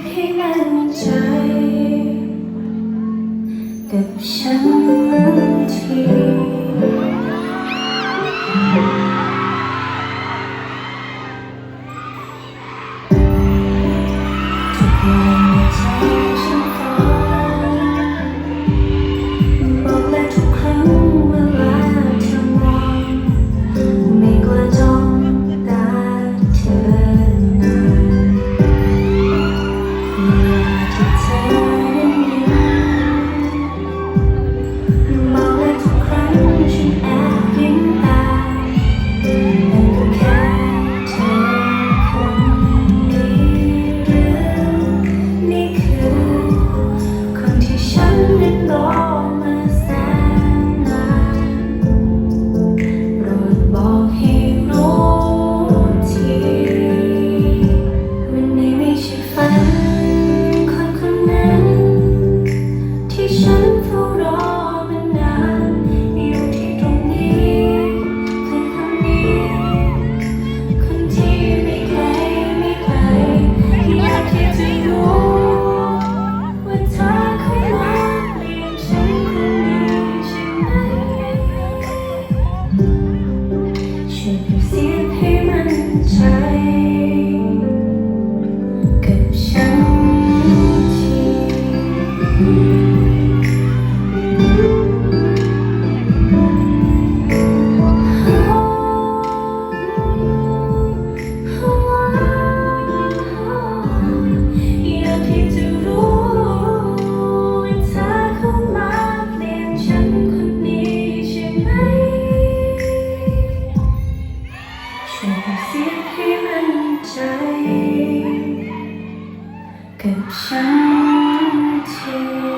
ให้มั่นใจกับฉันทีทุกวันใจฉันฝันบอกและทุกครั้งเวลาเธอมองไม่กล้าจ้องตาเธอนานเวลาที่เธอนั้นยิ้มบอกและทุกครั้งฉันแอบยิ้มตามเป็นก็แค่เธอคนนี้หรือนี่คือคนที่ฉันได้รอมาแสนนานโปรดบอกให้รู้ทีวันนี้ไม่ใช่ฝันคนคนนั้นที่ฉันเฝ้ารอมานานอยู่ที่ตรงนี้คือคนนี้คนที่ไม่ไกลไม่ไกลอยากที่จะรู้ว่าเธอเข้ามาเปลี่ยนฉันคนนี้ใช่ไหมช่วยเสียงให้มั่นใจกับฉันทีอยากที่จะรู้ว่าเธอเข้ามาเปลี่ยนฉันคนนี้ใช่ไหมช่วยเสียงให้มั่นใจกับฉันที